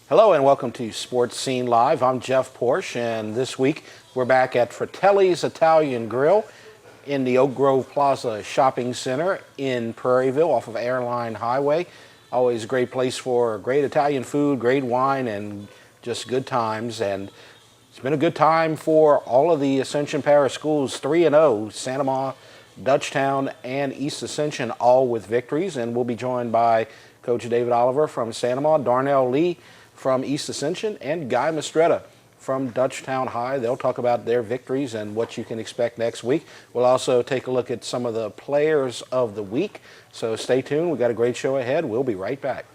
Hello and welcome to Sports Scene Live. I'm Jeff Porsche, and this week we're back at Fratelli's Italian Grill in the Oak Grove Plaza Shopping Center in Prairieville off of Airline Highway. Always a great place for great Italian food, great wine, and just good times. And it's been a good time for all of the Ascension Parish schools, 3-0, Santa Ma, Dutchtown, and East Ascension, all with victories. And we'll be joined by Coach David Oliver from Santa Ma, Darnell Lee from East Ascension, and Guy Mistretta from Dutchtown High. They'll talk about their victories and what you can expect next week. We'll also take a look at some of the players of the week. So stay tuned. We've got a great show ahead. We'll be right back.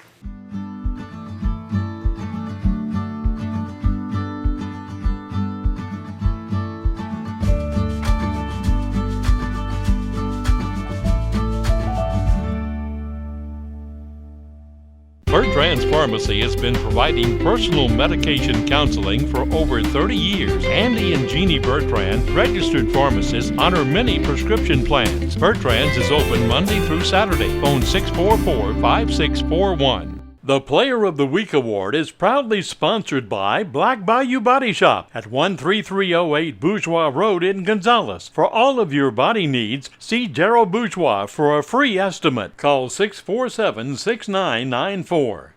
Bertrand's Pharmacy has been providing personal medication counseling for over 30 years. Andy and Jeannie Bertrand, registered pharmacists, honor many prescription plans. Bertrand's is open Monday through Saturday. Phone 644-5641. The Player of the Week Award is proudly sponsored by Black Bayou Body Shop at 13308 Bourgeois Road in Gonzales. For all of your body needs, see Gerald Bourgeois for a free estimate. Call 647-6994.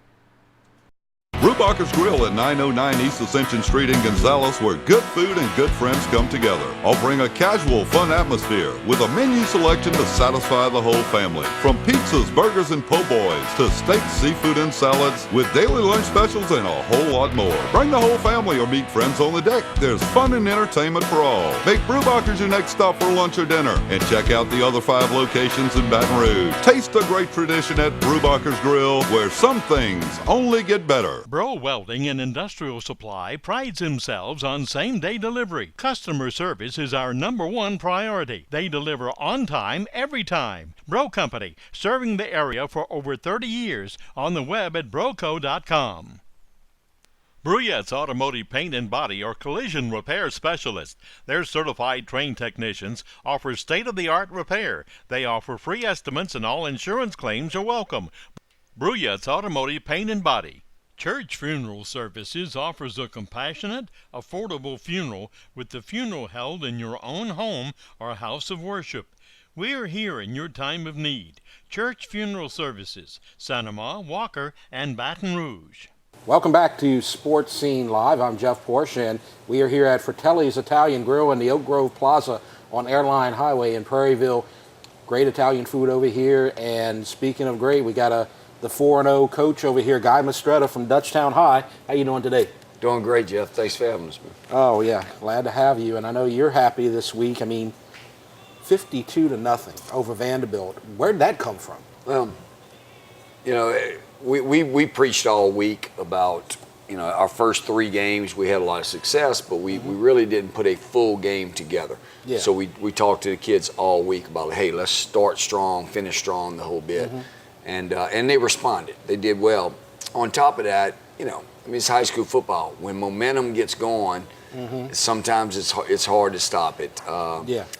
Brubacher's Grill at 909 East Ascension Street in Gonzales, where good food and good friends come together, offering a casual, fun atmosphere with a menu selection to satisfy the whole family. From pizzas, burgers, and po' boys to steaks, seafood, and salads, with daily lunch specials and a whole lot more. Bring the whole family or meet friends on the deck. There's fun and entertainment for all. Make Brubacher's your next stop for lunch or dinner, and check out the other 5 locations in Baton Rouge. Taste the great tradition at Brubacher's Grill, where some things only get better. Bro Welding and Industrial Supply prides themselves on same-day delivery. Customer service is our #1 priority. They deliver on time, every time. Bro Company, serving the area for over 30 years. On the web at broco.com. Bruyette's Automotive Paint and Body are collision repair specialists. Their certified trained technicians offer state-of-the-art repair. They offer free estimates and all insurance claims are welcome. Bruyette's Automotive Paint and Body. Church Funeral Services offers a compassionate, affordable funeral with the funeral held in your own home or house of worship. We are here in your time of need. Church Funeral Services, Santa Ma, Walker, and Baton Rouge. Welcome back to Sports Scene Live. I'm Jeff Porsche, and we are here at Fratelli's Italian Grill in the Oak Grove Plaza on Airline Highway in Prairieville. Great Italian food over here, and speaking of great, we got the 4-0 coach over here, Guy Mistretta from Dutchtown High. How you doing today? Doing great, Jeff. Thanks for having us, man. Oh, yeah. Glad to have you. And I know you're happy this week. I mean, 52-0 over Vanderbilt. Where'd that come from? Well, you know, we preached all week about, you know, our first 3 games. We had a lot of success, but we really didn't put a full game together. Yeah. So we talked to the kids all week about, hey, let's start strong, finish strong the whole bit. And they responded. They did well. On top of that, you know, I mean, it's high school football. When momentum gets going, sometimes it's hard to stop it.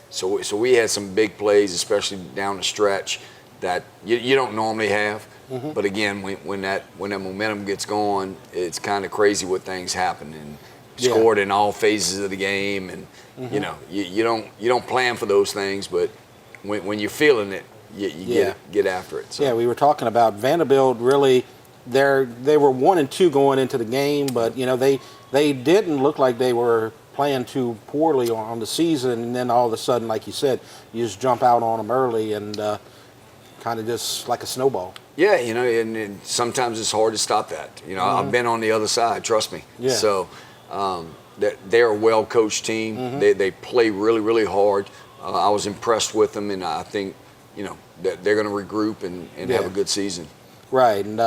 So we had some big plays, especially down the stretch, that you don't normally have. But again, when that momentum gets going, it's kind of crazy what things happen. And scored in all phases of the game, and you know, you don't plan for those things, but when you're feeling it, you get after it. So. Yeah, we were talking about Vanderbilt. Really, they were 1-2 going into the game, but you know they didn't look like they were playing too poorly on the season. And then all of a sudden, like you said, you just jump out on them early and kind of just like a snowball. Yeah, you know, and sometimes it's hard to stop that. You know, I've been on the other side. Trust me. Yeah. So they're a well-coached team. They play really, really hard. I was impressed with them, and I think, you know, they're going to regroup and have a good season. Right, and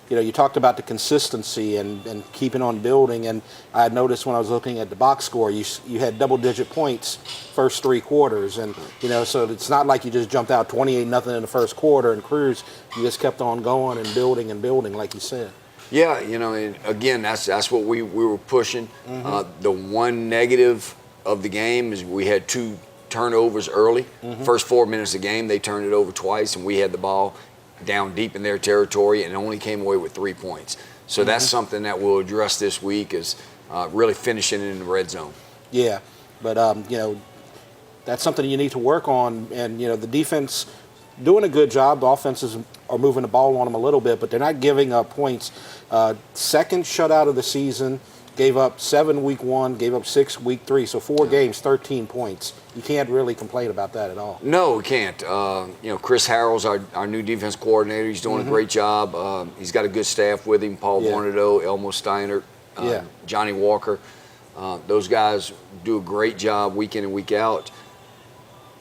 you know, you talked about the consistency and keeping on building, and I had noticed when I was looking at the box score, you had double-digit points first 3 quarters, and you know, so it's not like you just jumped out 28-0 in the first quarter and cruised. You just kept on going and building, like you said. Yeah, you know, and again, that's what we were pushing. The one negative of the game is we had 2 turnovers early. First 4 minutes of the game, they turned it over twice, and we had the ball down deep in their territory and only came away with 3 points. So that's something that we'll address this week is really finishing in the red zone. Yeah, but that's something you need to work on. And the defense doing a good job. The offenses are moving the ball on them a little bit, but they're not giving up points. Second shutout of the season. Gave up 7 week 1, gave up 6 week 3. So 4 games, 13 points. You can't really complain about that at all. No, we can't. Chris Harrell's our new defense coordinator. He's doing a great job. He's got a good staff with him. Paul Vornado, Elmo Steiner, Johnny Walker. Those guys do a great job week in and week out.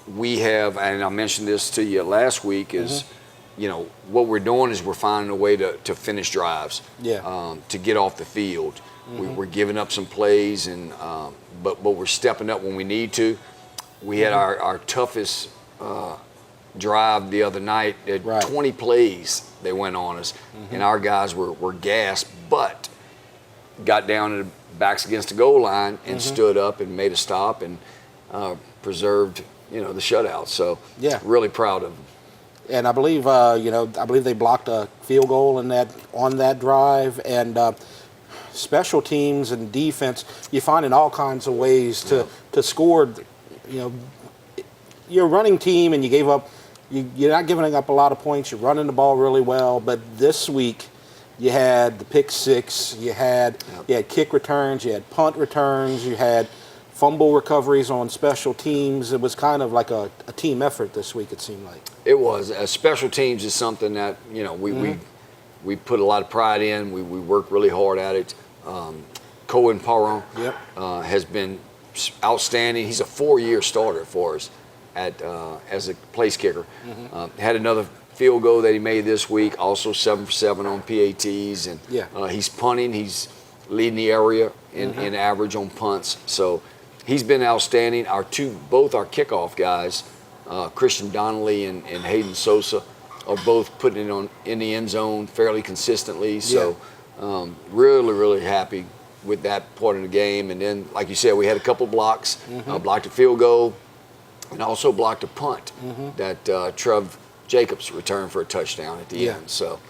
We have, and I mentioned this to you last week, is what we're doing is we're finding a way to finish drives, to get off the field. We're giving up some plays, and but we're stepping up when we need to. We had our toughest drive the other night. 20 plays they went on us, and our guys were gassed, but got down to the backs against the goal line and stood up and made a stop and preserved the shutout. So really proud of them. And I believe they blocked a field goal on that drive, and special teams and defense, you're finding all kinds of ways to score. You're a running team, and you're not giving up a lot of points. You're running the ball really well. But this week, you had the pick six, you had kick returns, you had punt returns, you had fumble recoveries on special teams. It was kind of like a team effort this week, it seemed like. It was. Special teams is something that we put a lot of pride in. We work really hard at it. Cohen Parron has been outstanding. He's a 4-year starter for us as a place kicker. Had another field goal that he made this week, also 7 for 7 on PATs, and he's punting. He's leading the area in average on punts. So he's been outstanding. Both our kickoff guys, Christian Donnelly and Hayden Sosa, are both putting it in the end zone fairly consistently. So really, really happy with that part of the game. And then, like you said, we had a couple blocks, blocked a field goal, and also blocked a punt that Trev Jacobs returned for a touchdown at the end. So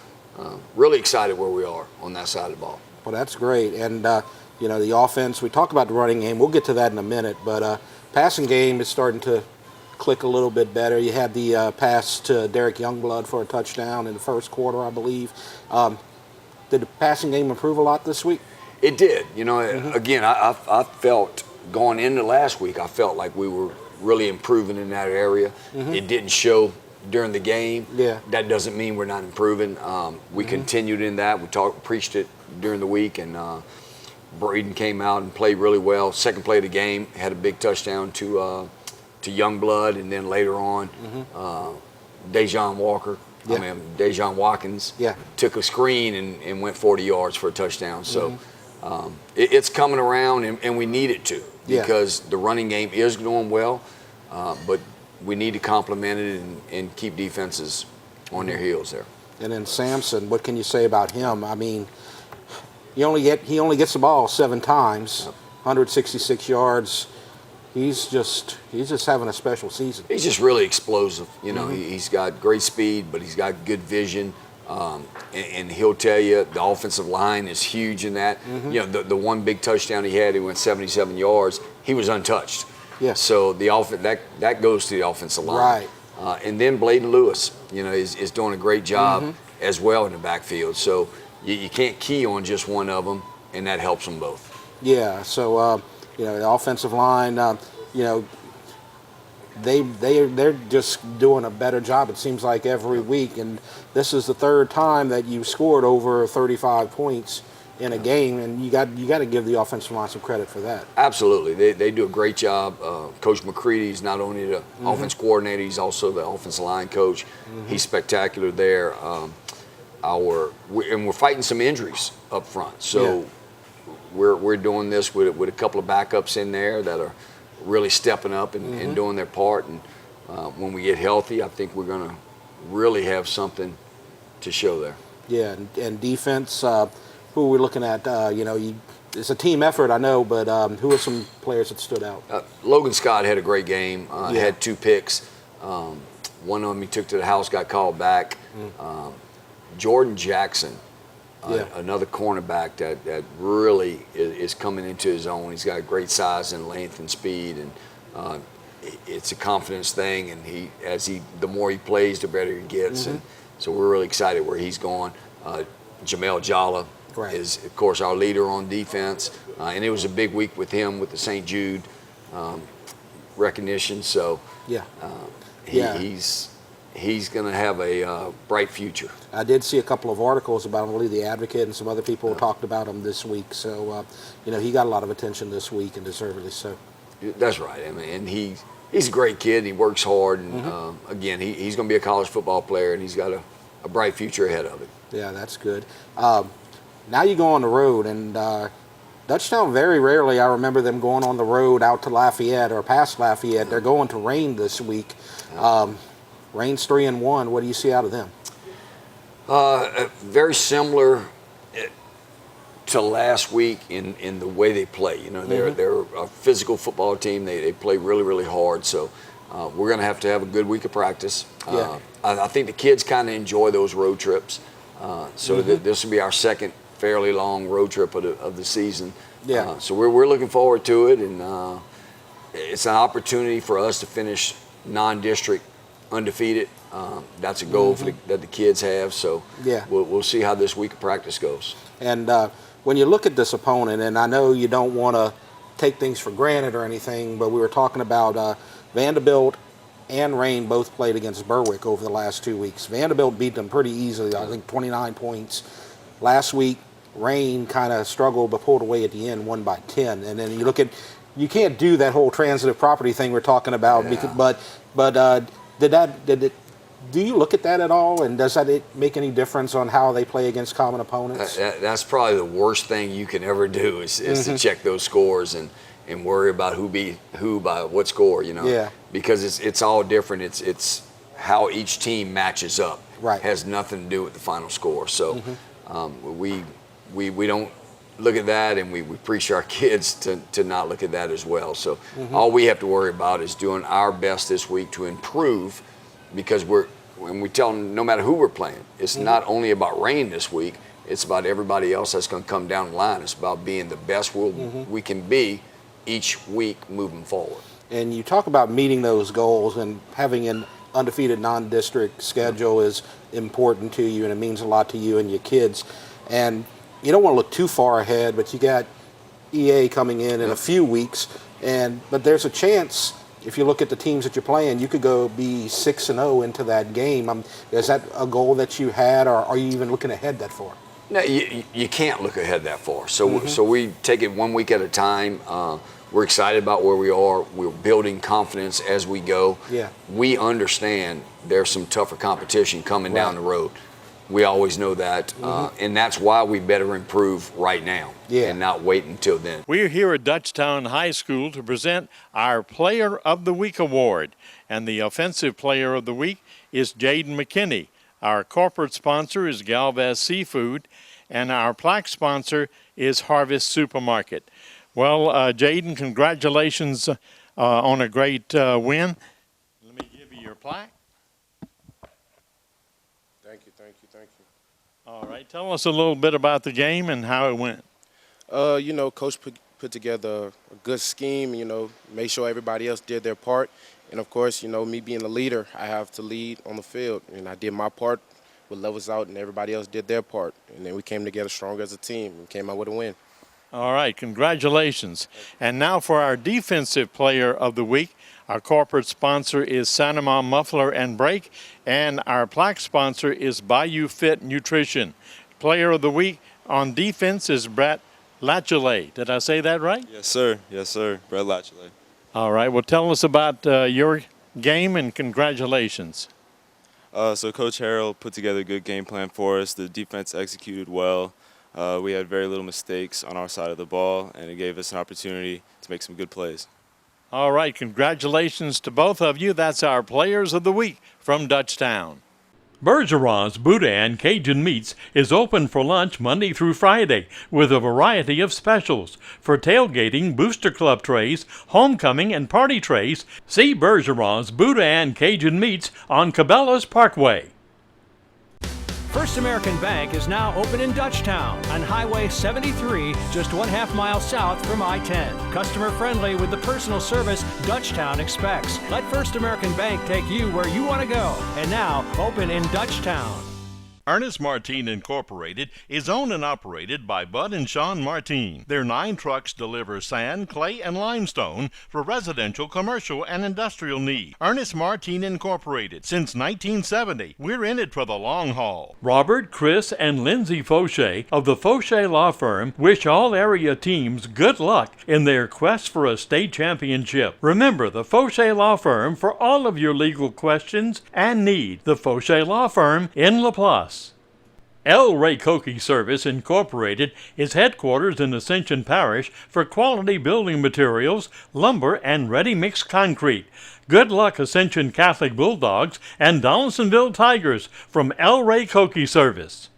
really excited where we are on that side of the ball. Well, that's great. And, the offense, we talk about the running game. We'll get to that in a minute. But passing game is starting to click a little bit better. You had the pass to Derek Youngblood for a touchdown in the first quarter, I believe. Did the passing game improve a lot this week? It did. Again, I felt going into last week, I felt like we were really improving in that area. It didn't show during the game. That doesn't mean we're not improving. We continued in that. We preached it during the week, and Braden came out and played really well. Second play of the game, had a big touchdown to Youngblood, and then later on, Dejon Watkins took a screen and went 40 yards for a touchdown. So it's coming around, and we need it to, because the running game is going well, but we need to complement it and keep defenses on their heels there. And then Samson, what can you say about him? I mean, he only gets the ball 7 times, 166 yards. He's just having a special season. He's just really explosive. He's got great speed, but he's got good vision. And he'll tell you the offensive line is huge in that. The one big touchdown he had, he went 77 yards. He was untouched. So the that goes to the offensive line. Right. And then Bladen Lewis, is doing a great job as well in the backfield. So you can't key on just one of them, and that helps them both. Yeah. So the offensive line, they're just doing a better job. It seems like every week, and this is the 3rd time that you've scored over 35 points in a game, and you got to give the offensive line some credit for that. Absolutely, they do a great job. Coach McCready's not only the offense coordinator, he's also the offensive line coach. He's spectacular there. And we're fighting some injuries up front, so we're doing this with a couple of backups in there that are really stepping up and doing their part. And when we get healthy, I think we're going to really have something to show there. Yeah, and defense. Who are we looking at? It's a team effort, I know, but who are some players that stood out? Logan Scott had a great game. Had 2 picks. One of them he took to the house, got called back. Jordan Jackson another cornerback that really is coming into his own. He's got great size and length and speed, and it's a confidence thing. And the more he plays, the better he gets. And so we're really excited where he's going. Jamel Jalla is, of course, our leader on defense, and it was a big week with him with the St. Jude recognition. So he's going to have a bright future. I did see a couple of articles about him. I believe the Advocate and some other people talked about him this week. So he got a lot of attention this week, and deservedly so. That's right. I mean, and he's a great kid. He works hard, and again, he's going to be a college football player, and he's got a bright future ahead of him. Yeah, that's good. Now you go on the road, and Dutchtown, very rarely I remember them going on the road out to Lafayette or past Lafayette. They're going to Rain this week. Rain's 3-1. What do you see out of them? Very similar to last week in the way they play. They're a physical football team. They play really, really hard. So we're going to have a good week of practice. I think the kids kind of enjoy those road trips. So this will be our second fairly long road trip of the season. So we're looking forward to it, and it's an opportunity for us to finish non-district undefeated. That's a goal that the kids have. So we'll see how this week of practice goes. And when you look at this opponent, and I know you don't want to take things for granted or anything, but we were talking about Vanderbilt and Rain both played against Berwick over the last 2 weeks. Vanderbilt beat them pretty easily, I think 29 points. Last week, Rain kind of struggled but pulled away at the end, won by 10. And then you look at, you can't do that whole transitive property thing we're talking about, but do you look at that at all, and does that make any difference on how they play against common opponents? That's probably the worst thing you can ever do is to check those scores and worry about who beat who by what score, because it's all different. It's how each team matches up. Right. Has nothing to do with the final score. So we don't look at that, and we preach our kids to not look at that as well. So all we have to worry about is doing our best this week to improve, because when we tell them no matter who we're playing, it's not only about Rain this week, it's about everybody else that's going to come down the line. It's about being the best we can be each week moving forward. And you talk about meeting those goals, and having an undefeated non-district schedule is important to you, and it means a lot to you and your kids. And you don't want to look too far ahead, but you got EA coming in a few weeks, but there's a chance, if you look at the teams that you're playing, you could go be 6-0 into that game. Is that a goal that you had, or are you even looking ahead that far? No, you can't look ahead that far. So we take it 1 week at a time. We're excited about where we are. We're building confidence as we go. Yeah. We understand there's some tougher competition coming down the road. We always know that, and that's why we better improve right now and not wait until then. We're here at Dutchtown High School to present our Player of the Week award, and the Offensive Player of the Week is Jaden McKinney. Our corporate sponsor is Galvez Seafood, and our plaque sponsor is Harvest Supermarket. Well, Jaden, congratulations on a great win. Let me give you your plaque. Thank you. All right, tell us a little bit about the game and how it went. Coach put together a good scheme, made sure everybody else did their part. And, of course, me being the leader, I have to lead on the field. And I did my part with levels out, and everybody else did their part. And then we came together strong as a team and came out with a win. All right, congratulations. And now for our Defensive Player of the Week. Our corporate sponsor is Sanoma Muffler and Brake, and our plaque sponsor is Bayou Fit Nutrition. Player of the Week on defense is Brett Latchley. Did I say that right? Yes, sir. Brett Latchley. All right, well, tell us about your game, and congratulations. So Coach Harrell put together a good game plan for us. The defense executed well. We had very little mistakes on our side of the ball, and it gave us an opportunity to make some good plays. All right, congratulations to both of you. That's our Players of the Week from Dutchtown. Bergeron's Boudin Cajun Meats is open for lunch Monday through Friday with a variety of specials. For tailgating, booster club trays, homecoming, and party trays, see Bergeron's Boudin Cajun Meats on Cabela's Parkway. First American Bank is now open in Dutchtown on Highway 73, just 1/2 mile south from I-10. Customer friendly with the personal service Dutchtown expects. Let First American Bank take you where you want to go. And now, open in Dutchtown. Ernest Martin Incorporated is owned and operated by Bud and Sean Martin. Their 9 trucks deliver sand, clay, and limestone for residential, commercial, and industrial need. Ernest Martin Incorporated, since 1970. We're in it for the long haul. Robert, Chris, and Lindsay Fauché of the Fauché Law Firm wish all area teams good luck in their quest for a state championship. Remember the Fauché Law Firm for all of your legal questions and need. The Fauché Law Firm in LaPlace. El Ray Cokie Service Incorporated is headquarters in Ascension Parish for quality building materials, lumber, and ready-mix concrete. Good luck, Ascension Catholic Bulldogs and Donaldsonville Tigers from El Ray Cokie Service.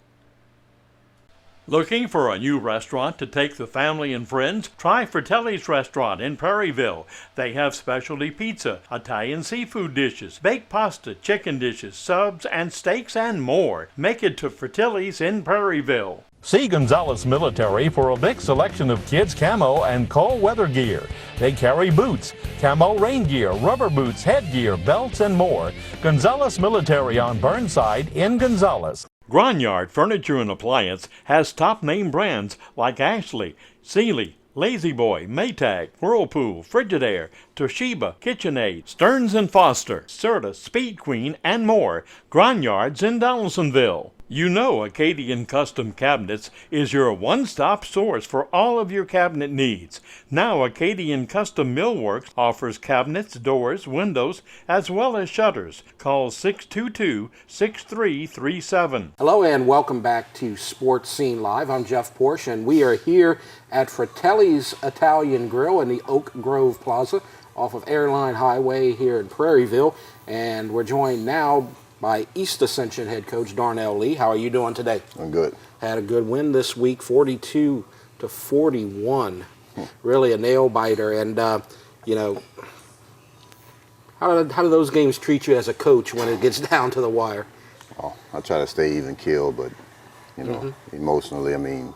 Looking for a new restaurant to take the family and friends? Try Fratelli's Restaurant in Prairieville. They have specialty pizza, Italian seafood dishes, baked pasta, chicken dishes, subs, and steaks, and more. Make it to Fratelli's in Prairieville. See Gonzalez Military for a big selection of kids' camo and cold weather gear. They carry boots, camo rain gear, rubber boots, headgear, belts, and more. Gonzalez Military on Burnside in Gonzalez. Gronyard Furniture and Appliance has top name brands like Ashley, Sealy, Lazy Boy, Maytag, Whirlpool, Frigidaire, Toshiba, KitchenAid, Stearns & Foster, Serta, Speed Queen, and more. Gronyard's in Donaldsonville. You know Acadian Custom Cabinets is your one-stop source for all of your cabinet needs. Now Acadian Custom Millworks offers cabinets, doors, windows, as well as shutters. Call 622-6337. Hello and welcome back to Sports Scene Live. I'm Jeff Porsche and we are here at Fratelli's Italian Grill in the Oak Grove Plaza off of Airline Highway here in Prairieville. And we're joined now by East Ascension head coach Darnell Lee. How are you doing today? I'm good. Had a good win this week, 42-41. Really a nail biter. And you know, how do those games treat you as a coach when it gets down to the wire? Oh, I try to stay even keel, but you know, emotionally, I mean,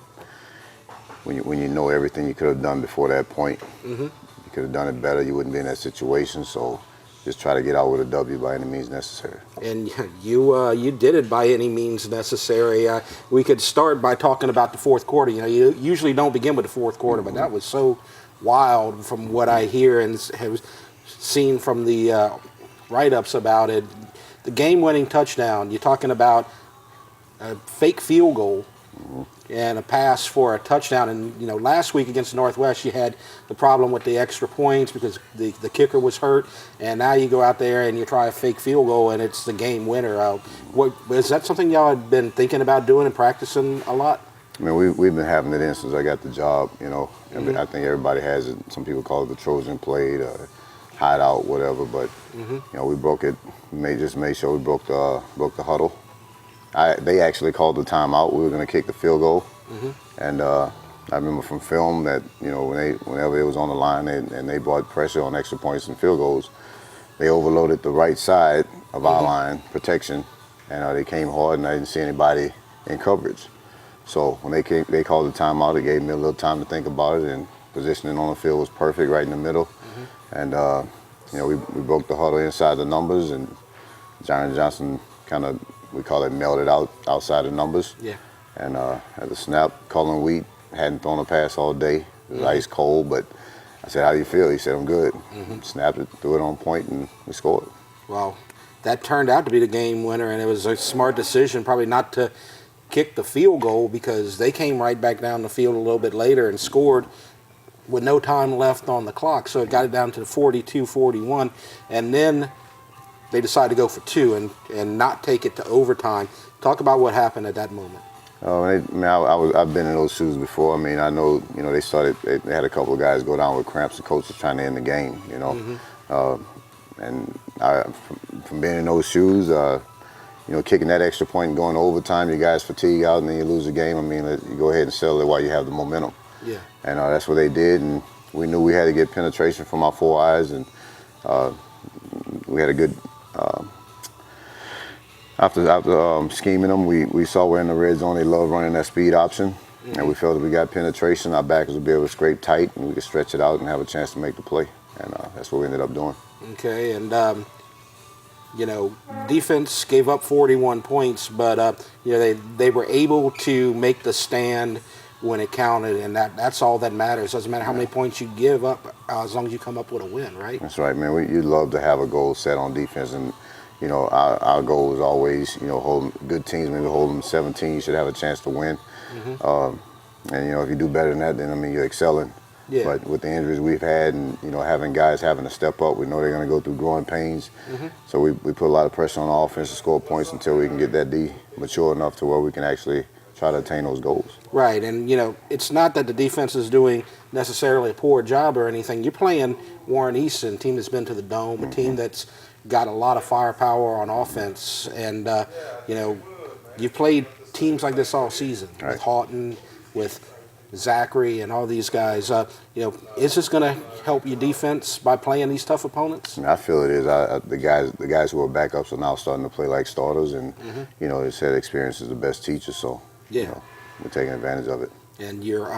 when you know everything you could have done before that point, you could have done it better. You wouldn't be in that situation. So just try to get out with a W by any means necessary. And you did it by any means necessary. We could start by talking about the fourth quarter. You know, you usually don't begin with the fourth quarter, but that was so wild from what I hear and have seen from the write-ups about it. The game-winning touchdown, you're talking about a fake field goal and a pass for a touchdown. And, you know, last week against Northwest, you had the problem with the extra points because the kicker was hurt. And now you go out there and you try a fake field goal, and it's the game winner. Is that something y'all had been thinking about doing and practicing a lot? I mean, we've been having it in since I got the job, you know. I think everybody has it. Some people call it the Trojan play, the hideout, whatever. But, you know, we broke it, just made sure we broke the huddle. They actually called the timeout. We were going to kick the field goal. And I remember from film that, you know, whenever it was on the line and they brought pressure on extra points and field goals, they overloaded the right side of our line, protection, and they came hard, and I didn't see anybody in coverage. So when they called the timeout, it gave me a little time to think about it, and positioning on the field was perfect right in the middle. And, you know, we broke the huddle inside the numbers, and Jaron Johnson kind of, we call it melted outside the numbers. Yeah. And at the snap, Cullen Wheat hadn't thrown a pass all day. It was ice cold, but I said, "How do you feel?" He said, "I'm good." Snapped it, threw it on point, and we scored. Well, that turned out to be the game winner, and it was a smart decision probably not to kick the field goal because they came right back down the field a little bit later and scored with no time left on the clock. So it got it down to 42-41, and then they decided to go for two and not take it to overtime. Talk about what happened at that moment. I've been in those shoes before. I mean, I know, you know, they had a couple of guys go down with cramps. The coach was trying to end the game, you know. And from being in those shoes, you know, kicking that extra point and going to overtime, you guys fatigue out and then you lose the game. I mean, you go ahead and settle it while you have the momentum. Yeah. And that's what they did, and we knew we had to get penetration from our four eyes, and we had a good, After scheming them, we saw we're in the red zone. They love running that speed option, and we felt that we got penetration. Our backers would be able to scrape tight, and we could stretch it out and have a chance to make the play. And that's what we ended up doing. Okay, and you know, defense gave up 41 points, but you know they were able to make the stand when it counted, and that's all that matters. Doesn't matter how many points you give up, as long as you come up with a win, right? That's right, man. You'd love to have a goal set on defense, and you know our goal is always, you know, hold good teams. Maybe hold them 17. You should have a chance to win. And you know, if you do better than that, then I mean you're excelling. Yeah. But with the injuries we've had, and you know, having guys having to step up, we know they're going to go through growing pains. So we put a lot of pressure on the offense to score points until we can get that D mature enough to where we can actually try to attain those goals. Right, and you know, it's not that the defense is doing necessarily a poor job or anything. You're playing Warren Easton, a team that's been to the Dome, a team that's got a lot of firepower on offense, and you know, you've played teams like this all season with Houghton, with Zachary, and all these guys. You know, is this going to help your defense by playing these tough opponents? I feel it is. The guys who are backups are now starting to play like starters, and you know, they said experience is the best teacher. So Yeah. you know, we're taking advantage of it. And your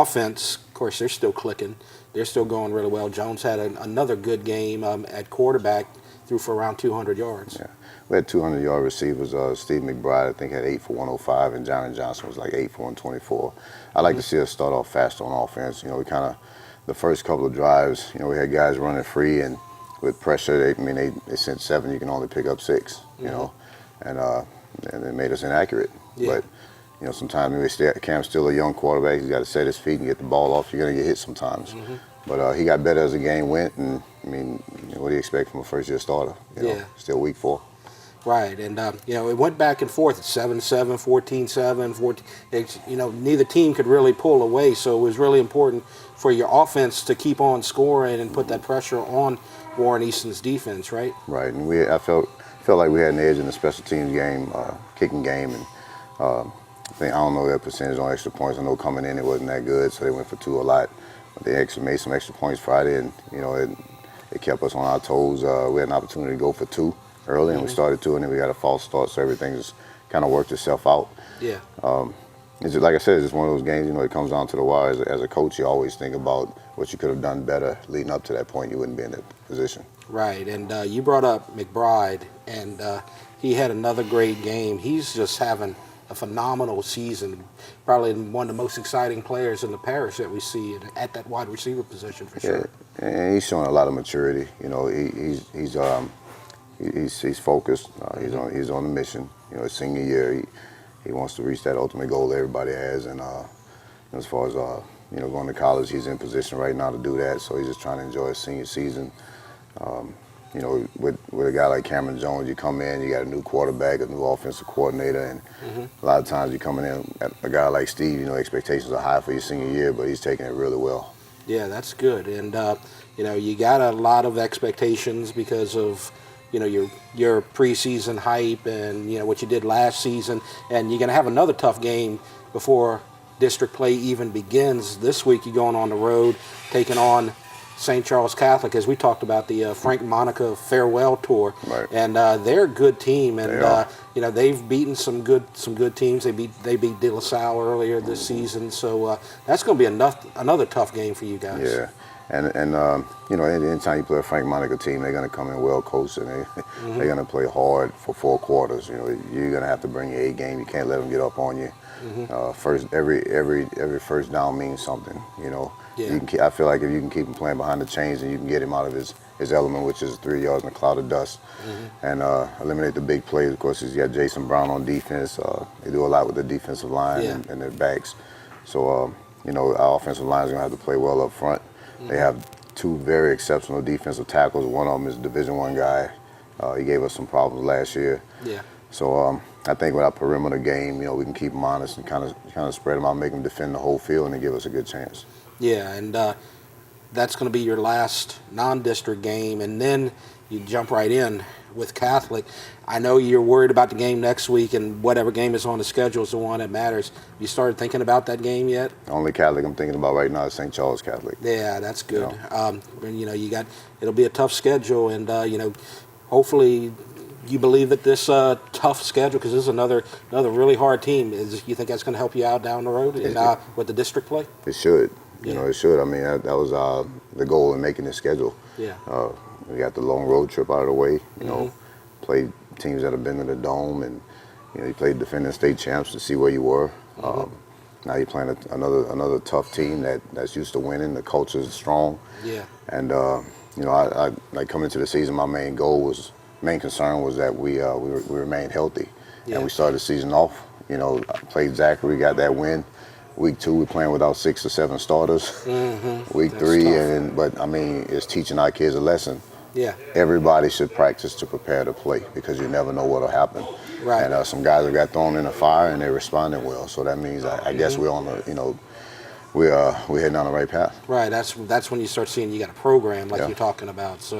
offense, of course, they're still clicking. They're still going really well. Jones had another good game at quarterback, threw for around 200 yards. Yeah. We had 200-yard receivers. Steve McBride, I think, had 8 for 105, and Johnny Johnson was like 8 for 124. I like to see us start off fast on offense. You know, we kind of, the first couple of drives, you know, we had guys running free, and with pressure, they sent 7, you can only pick up 6, you know, and it made us inaccurate. Yeah. But, you know, sometimes Cam's still a young quarterback. He's got to set his feet and get the ball off. You're going to get hit sometimes. But he got better as the game went, and, I mean, you know, what do you expect from a first-year starter? You know, still week 4. Right, and you know, it went back and forth, 7-7, 14-7, 14. You know, neither team could really pull away, so it was really important for your offense to keep on scoring and put that pressure on Warren Easton's defense, right? Right, and I felt like we had an edge in the special teams game, kicking game, and I don't know their percentage on extra points. I know coming in it wasn't that good, so they went for 2 a lot. But they actually made some extra points Friday, and you know, it kept us on our toes. We had an opportunity to go for 2 early, and we started 2, and then we got a false start, so everything just kind of worked itself out. Yeah. It's just, like I said, it's just one of those games, you know, it comes down to the wire. As a coach, you always think about what you could have done better leading up to that point. You wouldn't be in that position. Right, and you brought up McBride, and he had another great game. He's just having a phenomenal season, probably one of the most exciting players in the parish that we see at that wide receiver position for sure. Yeah, and he's showing a lot of maturity. You know, he's focused. He's on the mission. You know, his senior year, he wants to reach that ultimate goal that everybody has. And as far as you know, going to college, he's in position right now to do that. So he's just trying to enjoy his senior season. You know, with a guy like Cameron Jones, you come in, you got a new quarterback, a new offensive coordinator, and a lot of times you coming in at a guy like Steve, you know, expectations are high for your senior year, but he's taking it really well. Yeah, that's good. And you know, you got a lot of expectations because of, you know, your preseason hype and, you know, what you did last season, and you're going to have another tough game before district play even begins. This week you're going on the road, taking on St. Charles Catholic, as we talked about the Frank Monica farewell tour, right. And they're a good team, and you know, they've beaten some good teams. They beat De La Salle earlier this season, so that's going to be another tough game for you guys. Yeah, and you know, anytime you play a Frank Monica team, they're going to come in well coached, and they're going to play hard for 4 quarters. You know, you're going to have to bring your A game. You can't let them get up on you. Every first down means something. You know. Yeah. I feel like if you can keep him playing behind the chains and you can get him out of his element, which is 3 yards in a cloud of dust, and eliminate the big plays. Of course, he's got Jason Brown on defense. They do a lot with the defensive line and their backs. So, you know, our offensive line is going to have to play well up front. They have 2 very exceptional defensive tackles. One of them is a Division I guy. He gave us some problems last year. Yeah. So I think with our perimeter game, you know, we can keep them honest and kind of spread them out, make them defend the whole field, and they give us a good chance. Yeah, and that's going to be your last non-district game, and then you jump right in with Catholic. I know you're worried about the game next week, and whatever game is on the schedule is the one that matters. You started thinking about that game yet? The only Catholic I'm thinking about right now is St. Charles Catholic. Yeah, that's good. You know, you know, it'll be a tough schedule, and you know, hopefully You believe that this tough schedule, because this is another really hard team, you think that's going to help you out down the road with the district play? It should. Yeah. You know, it should. I mean, that was the goal in making this schedule. Yeah. We got the long road trip out of the way. You know, played teams that have been to the Dome, and you played defending state champs to see where you were. Now you're playing another tough team that's used to winning. The culture is strong. Yeah. And I like coming into the season. My main concern was that we remained healthy, and we started the season off. You know, played Zachary, got that win. Week 2, we're playing without 6 or 7 starters. Week That's 3, tough. but I mean, it's teaching our kids a lesson. Yeah. Everybody should practice to prepare to play, because you never know what'll happen. Right. And some guys have got thrown in the fire and they responded well. So that means I guess we're on the we're heading on the right path. Right. That's when you start seeing you got a program like Yeah. you're talking about. So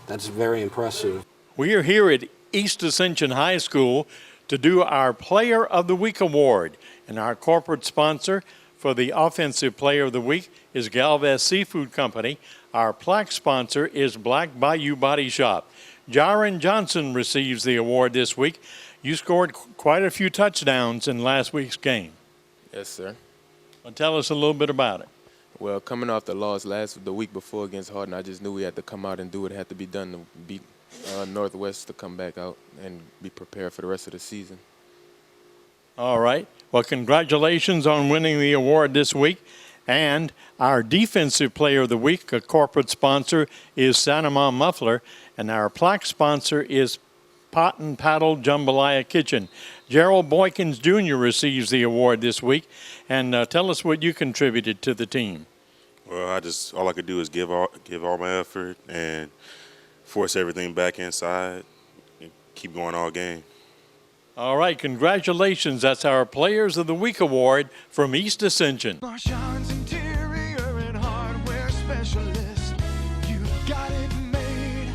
that's very impressive. We are here at East Ascension High School to do our Player of the Week award. And our corporate sponsor for the Offensive Player of the Week is Galvez Seafood Company. Our plaque sponsor is Black Bayou Body Shop. Jaron Johnson receives the award this week. You scored quite a few touchdowns in last week's game. Yes, sir. Well, tell us a little bit about it. Well, coming off the loss the week before against Hardin, I just knew we had to come out and do what had to be done to beat Northwest to come back out and be prepared for the rest of the season. All right. Well, congratulations on winning the award this week. And our Defensive Player of the Week, a corporate sponsor, is Sanama Muffler. And our plaque sponsor is Pot and Paddle Jambalaya Kitchen. Gerald Boykins Jr. receives the award this week. And tell us what you contributed to the team. Well, all I could do is give all my effort and force everything back inside and keep going all game. All right, congratulations. That's our Players of the Week award from East Ascension. Marchand's Interior and Hardware Specialist. You got it made.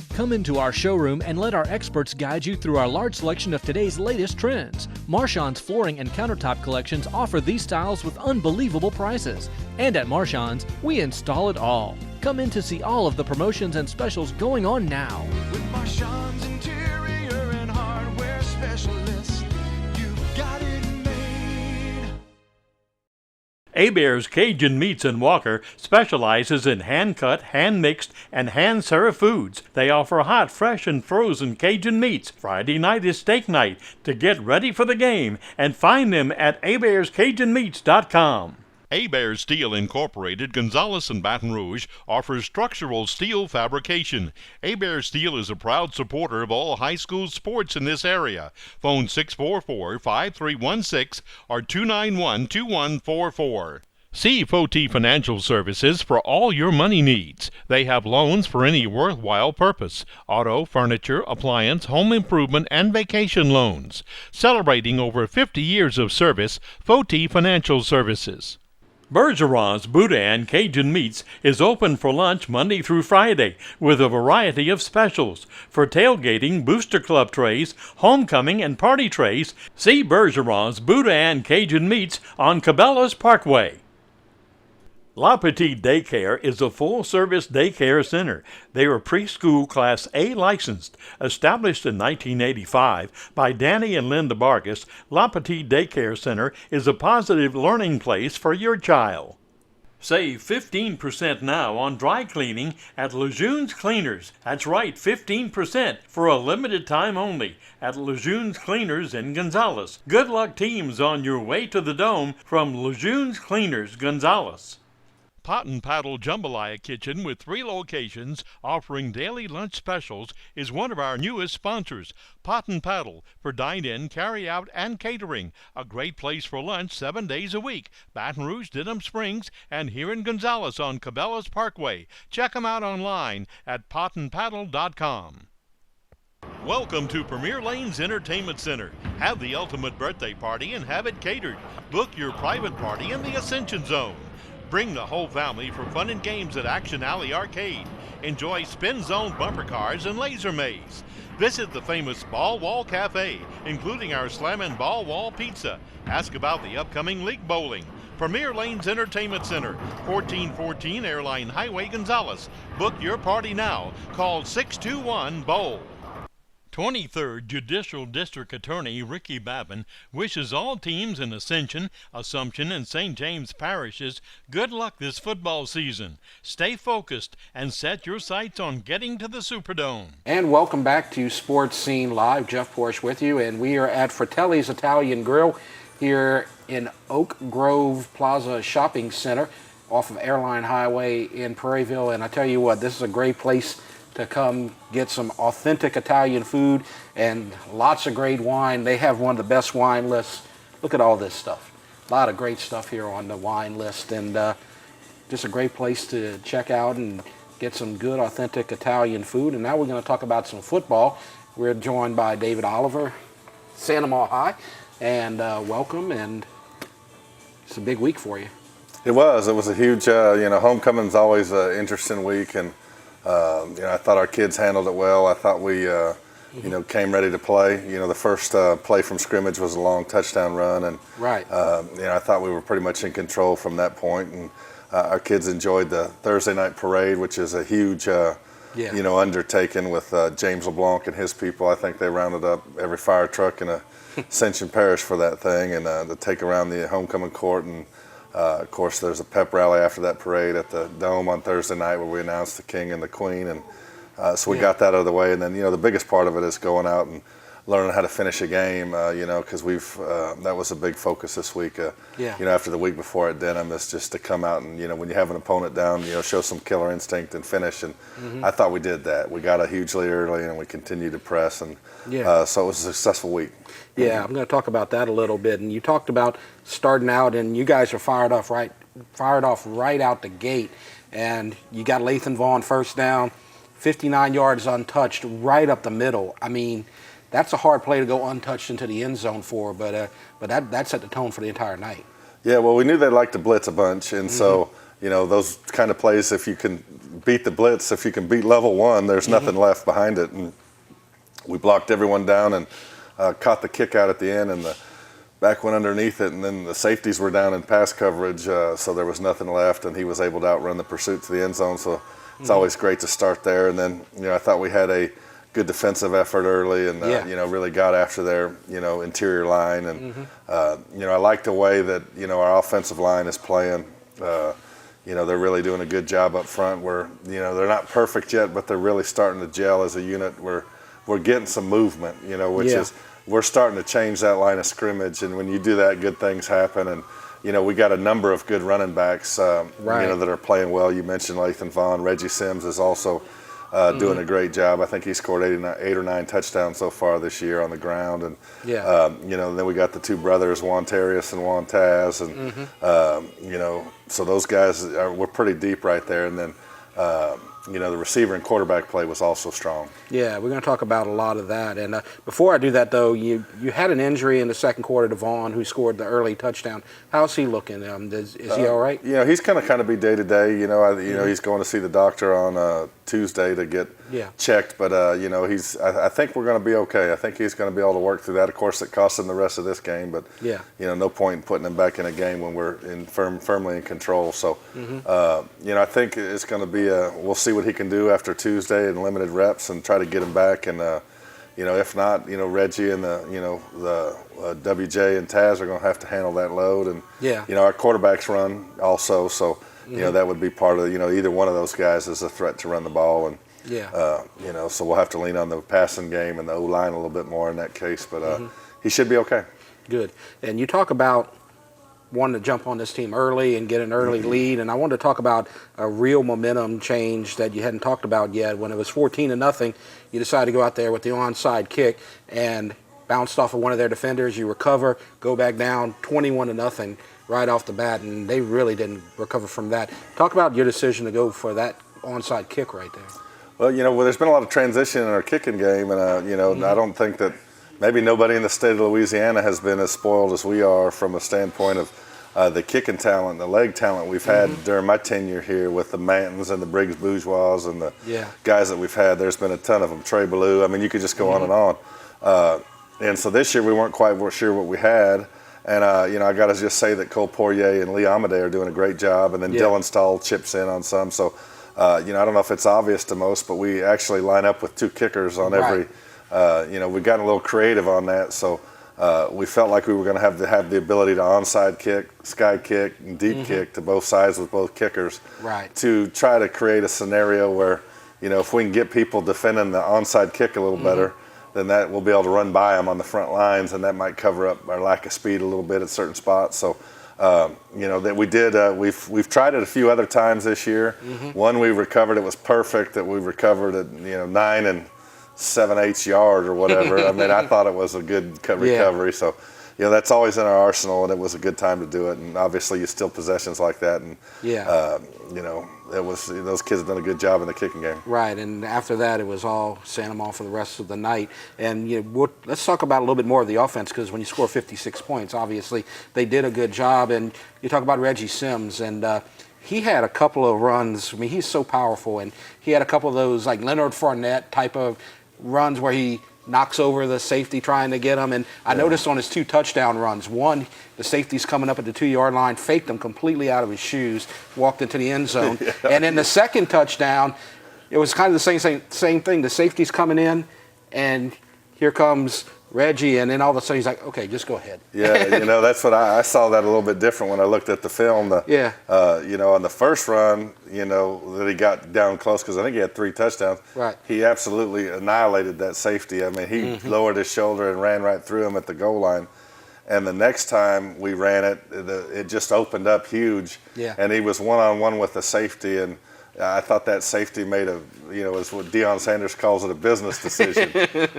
Come into our showroom and let our experts guide you through our large selection of today's latest trends. Marchand's flooring and countertop collections offer these styles with unbelievable prices. And at Marchand's, we install it all. Come in to see all of the promotions and specials going on now. With Marchand's Interior and Hardware Specialist. You got it made. Hebert's Cajun Meats in Walker specializes in hand-cut, hand-mixed, and hand-served foods. They offer hot, fresh, and frozen Cajun meats. Friday night is steak night. To get ready for the game, and find them at Hebert'sCajunMeats.com. Hebert Steel Incorporated, Gonzales and Baton Rouge, offers structural steel fabrication. Hebert Steel is a proud supporter of all high school sports in this area. Phone 644-5316 or 291-2144. See Foti Financial Services for all your money needs. They have loans for any worthwhile purpose: auto, furniture, appliance, home improvement, and vacation loans. Celebrating over 50 years of service, Foti Financial Services. Bergeron's Boudin Cajun Meats is open for lunch Monday through Friday with a variety of specials. For tailgating, booster club trays, homecoming, and party trays, see Bergeron's Boudin Cajun Meats on Cabela's Parkway. La Petite Daycare is a full-service daycare center. They are preschool Class A licensed. Established in 1985 by Danny and Linda Vargas, La Petite Daycare Center is a positive learning place for your child. Save 15% now on dry cleaning at Lejeune's Cleaners. That's right, 15% for a limited time only at Lejeune's Cleaners in Gonzales. Good luck, teams, on your way to the Dome from Lejeune's Cleaners, Gonzales. Pot and Paddle Jambalaya Kitchen, with 3 locations offering daily lunch specials, is one of our newest sponsors. Pot and Paddle for dine-in, carry-out, and catering. A great place for lunch 7 days a week. Baton Rouge, Denham Springs, and here in Gonzales on Cabela's Parkway. Check them out online at potandpaddle.com. Welcome to Premier Lanes Entertainment Center. Have the ultimate birthday party and have it catered. Book your private party in the Ascension Zone. Bring the whole family for fun and games at Action Alley Arcade. Enjoy Spin Zone bumper cars and laser maze. Visit the famous Ball Wall Cafe, including our Slammin' Ball Wall Pizza. Ask about the upcoming League Bowling. Premier Lanes Entertainment Center, 1414 Airline Highway, Gonzales. Book your party now. Call 621-BOWL. 23rd Judicial District Attorney Ricky Babin wishes all teams in Ascension, Assumption, and St. James parishes good luck this football season. Stay focused and set your sights on getting to the Superdome. And welcome back to Sports Scene Live. Jeff Porsche with you, and we are at Fratelli's Italian Grill here in Oak Grove Plaza Shopping Center off of Airline Highway in Prairieville. And I tell you what, this is a great place to come get some authentic Italian food and lots of great wine. They have one of the best wine lists. Look at all this stuff. A lot of great stuff here on the wine list, and just a great place to check out and get some good authentic Italian food. And now we're going to talk about some football. We're joined by David Oliver, Santa Maria High, and welcome. And it's a big week for you. It was a huge, homecoming's always an interesting week, and I thought our kids handled it well. I thought we, came ready to play. The first play from scrimmage was a long touchdown run, and right. I thought we were pretty much in control from that point. And our kids enjoyed the Thursday night parade, which is a huge, undertaking with James LeBlanc and his people. I think they rounded up every fire truck in Ascension Parish for that thing, and to take around the homecoming court. And of course, there's a pep rally after that parade at the Dome on Thursday night where we announced the King and the Queen, and so we got that out of the way. And then, the biggest part of it is going out and learning how to finish a game, because that was a big focus this week. After the week before at Denham, is just to come out and, when you have an opponent down, show some killer instinct and finish. And I thought we did that. We got a huge lead early, and we continued to press, and so it was a successful week. Yeah, I'm going to talk about that a little bit. And you talked about starting out, and you guys are fired off right out the gate. And you got Lathan Vaughn first down, 59 yards untouched, right up the middle. I mean, that's a hard play to go untouched into the end zone for, but that set the tone for the entire night. Yeah, well, we knew they'd like to blitz a bunch, and so those kind of plays, if you can beat the blitz, if you can beat level one, there's nothing left behind it. And we blocked everyone down and caught the kick out at the end, and the back went underneath it, and then the safeties were down in pass coverage, so there was nothing left, and he was able to outrun the pursuit to the end zone. So it's always great to start there. And then I thought we had a good defensive effort early, and really got after their interior line, and I like the way that our offensive line is playing. They're really doing a good job up front. Where they're not perfect yet, but they're really starting to gel as a unit. We're getting some movement, which is we're starting to change that line of scrimmage, and when you do that, good things happen. And we got a number of good running backs, that are playing well. You mentioned Lathan Vaughn. Reggie Sims is also doing a great job. I think he scored 8 or 9 touchdowns so far this year on the ground. And then we got the two brothers, Juan Terrius and Juan Taz, and so those guys we're pretty deep right there. And then the receiver and quarterback play was also strong. Yeah, we're going to talk about a lot of that. And before I do that, though, you had an injury in the second quarter to Vaughn, who scored the early touchdown. How's he looking? Is he all right? He's going to kind of be day to day. He's going to see the doctor on Tuesday to get checked. But I think we're going to be okay. I think he's going to be able to work through that. Of course, it costs him the rest of this game. But no point in putting him back in a game when we're firmly in control. So I think it's going to be we'll see what he can do after Tuesday in limited reps and try to get him back. And if not, Reggie and the WJ and Taz are going to have to handle that load. And our quarterbacks run also, so that would be part of either one of those guys is a threat to run the ball. And so we'll have to lean on the passing game and the O-line a little bit more in that case. But he should be okay. Good. And you talk about wanting to jump on this team early and get an early lead, and I wanted to talk about a real momentum change that you hadn't talked about yet. When it was 14-0, you decided to go out there with the onside kick and bounced off of one of their defenders. You recover, go back down, 21-0 right off the bat, and they really didn't recover from that. Talk about your decision to go for that onside kick right there. Well, there's been a lot of transition in our kicking game, and I don't think that maybe nobody in the state of Louisiana has been as spoiled as we are from a standpoint of the kicking talent, the leg talent we've had during my tenure here with the Mantons and the Briggs Bourgeois and the guys that we've had. There's been a ton of them. Trey Ballou. I mean, you could just go on and on. And so this year we weren't quite sure what we had. And, I got to just say that Cole Poirier and Lee Amadei are doing a great job. And then Dylan Stahl chips in on some. So, I don't know if it's obvious to most, but we actually line up with 2 kickers on every we've gotten a little creative on that. So we felt like we were going to have the ability to onside kick, sky kick, and deep kick to both sides with both kickers. Right. To try to create a scenario where, if we can get people defending the onside kick a little better, then that we'll be able to run by them on the front lines, and that might cover up our lack of speed a little bit at certain spots. So, that we did. We've tried it a few other times this year. One we recovered, it was perfect. That we recovered at 9 7/8 yard or whatever. I mean, I thought it was a good recovery. So, that's always in our arsenal, and it was a good time to do it. And obviously, you steal possessions like that, and it was those kids have done a good job in the kicking game. Right, and after that, it was all send them off for the rest of the night. And let's talk about a little bit more of the offense, because when you score 56 points, obviously they did a good job. And you talk about Reggie Sims, and he had a couple of runs. I mean, he's so powerful, and he had a couple of those like Leonard Fournette type of runs where he knocks over the safety trying to get him. And I noticed on his 2 touchdown runs, one, the safety's coming up at the 2-yard line, faked him completely out of his shoes, walked into the end zone. And in the second touchdown, it was kind of the same thing. The safety's coming in, and here comes Reggie, and then all of a sudden he's like, okay, just go ahead. Yeah, that's what I saw that a little bit different when I looked at the film. On the first run, that he got down close, because I think he had 3 touchdowns. Right. He absolutely annihilated that safety. I mean, he lowered his shoulder and ran right through him at the goal line. And the next time we ran it, it just opened up huge. Yeah. And he was one-on-one with the safety, and I thought that safety made is what Deion Sanders calls it, a business decision.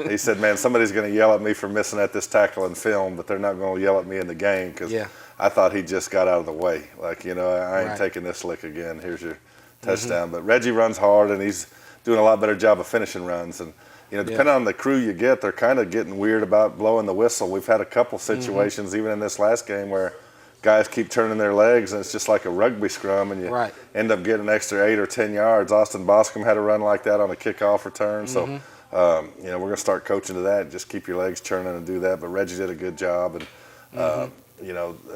He said, man, somebody's going to yell at me for missing at this tackle in film, but they're not going to yell at me in the game, because I thought he just got out of the way. Like, I ain't taking this lick again. Here's your touchdown. But Reggie runs hard, and he's doing a lot better job of finishing runs. And, depending on the crew you get, they're kind of getting weird about blowing the whistle. We've had a couple situations, even in this last game, where guys keep turning their legs, and it's just like a rugby scrum, and you end up getting an extra 8 or 10 yards. Austin Boscombe had a run like that on a kickoff return. So, we're going to start coaching to that. Just keep your legs churning and do that. But Reggie did a good job. And,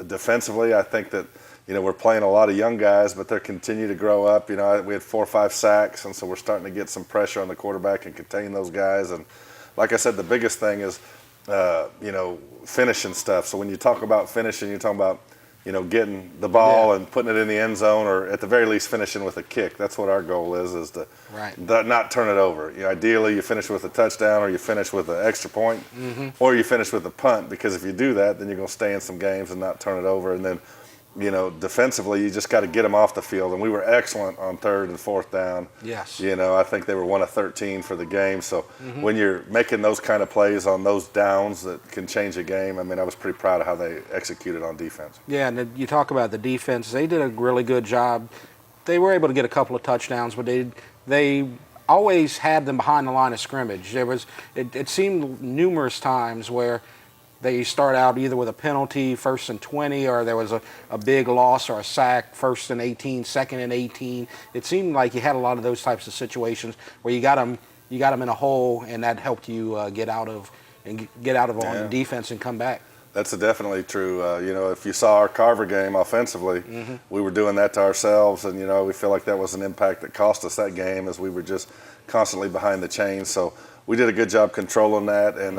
defensively, I think that, we're playing a lot of young guys, but they're continuing to grow up. We had 4 or 5 sacks, and so we're starting to get some pressure on the quarterback and contain those guys. And like I said, the biggest thing is, finishing stuff. So when you talk about finishing, you're talking about, getting the ball and putting it in the end zone, or at the very least finishing with a kick. That's what our goal is to not turn it over. Ideally, you finish with a touchdown, or you finish with an extra point, or you finish with a punt, because if you do that, then you're going to stay in some games and not turn it over. And then, defensively, you just got to get them off the field. And we were excellent on 3rd and 4th down. Yes. I think they were 1 of 13 for the game. So when you're making those kind of plays on those downs that can change a game, I mean, I was pretty proud of how they executed on defense. Yeah, and you talk about the defense. They did a really good job. They were able to get a couple of touchdowns, but they always had them behind the line of scrimmage. It seemed numerous times where they start out either with a penalty, 1st and 20, or there was a big loss or a sack, 1st and 18, 2nd and 18. It seemed like you had a lot of those types of situations where you got them in a hole, and that helped you get out of on defense and come back. That's definitely true. If you saw our Carver game offensively, we were doing that to ourselves, and we feel like that was an impact that cost us that game, as we were just constantly behind the chains. So we did a good job controlling that, and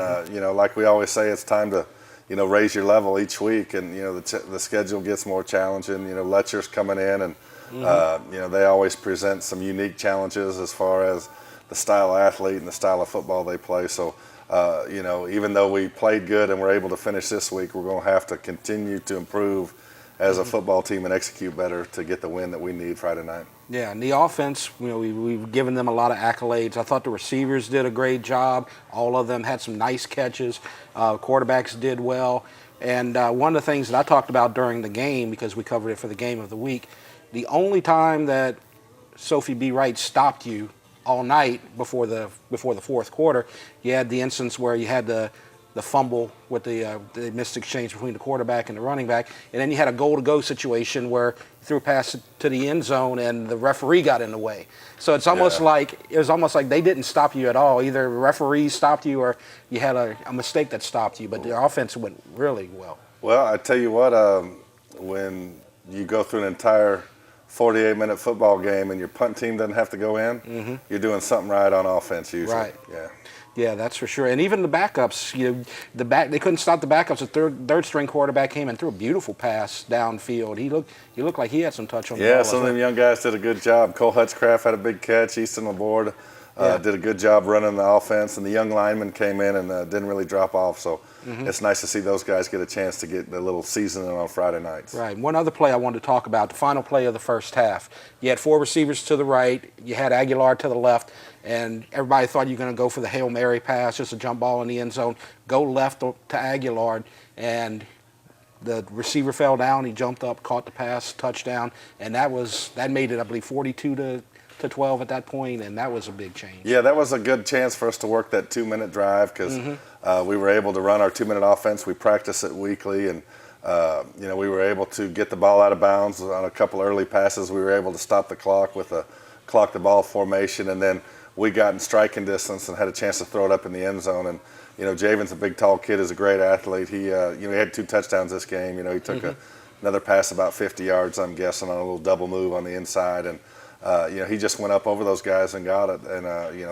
like we always say, it's time to raise your level each week, and the schedule gets more challenging. Letcher's coming in, and they always present some unique challenges as far as the style of athlete and the style of football they play. So even though we played good and were able to finish this week, we're going to have to continue to improve as a football team and execute better to get the win that we need Friday night. Yeah, and the offense, we've given them a lot of accolades. I thought the receivers did a great job. All of them had some nice catches. Quarterbacks did well. And one of the things that I talked about during the game, because we covered it for the game of the week, the only time that Sophie B. Wright stopped you all night before the 4th quarter, you had the instance where you had the fumble with the missed exchange between the quarterback and the running back, and then you had a goal-to-go situation where you threw a pass to the end zone and the referee got in the way. So it's almost like they didn't stop you at all. Either the referee stopped you or you had a mistake that stopped you, but the offense went really well. Well, I tell you what, when you go through an entire 48-minute football game and your punt team doesn't have to go in, you're doing something right on offense usually. Right. Yeah. Yeah, that's for sure. And even the backups, they couldn't stop the backups. The third string quarterback came and threw a beautiful pass downfield. He looked like he had some touch on the ball. Yeah, some of them young guys did a good job. Cole Hutchcraft had a big catch. Easton LaBorde did a good job running the offense, and the young lineman came in and didn't really drop off. So it's nice to see those guys get a chance to get a little seasoning on Friday nights. Right. One other play I wanted to talk about, the final play of the first half. You had 4 receivers to the right. You had Aguilar to the left. And everybody thought you were going to go for the Hail Mary pass, just a jump ball in the end zone. Go left to Aguilar, and the receiver fell down. He jumped up, caught the pass, touchdown, and that made it, I believe, 42 to 12 at that point, and that was a big change. Yeah, that was a good chance for us to work that 2-minute drive because we were able to run our 2-minute offense. We practice it weekly, and we were able to get the ball out of bounds on a couple early passes. We were able to stop the clock with a clock the ball formation, and then we got in striking distance and had a chance to throw it up in the end zone. And Javen's a big, tall kid, is a great athlete. He had 2 touchdowns this game. He took another pass about 50 yards, I'm guessing, on a little double move on the inside, and he just went up over those guys and got it. And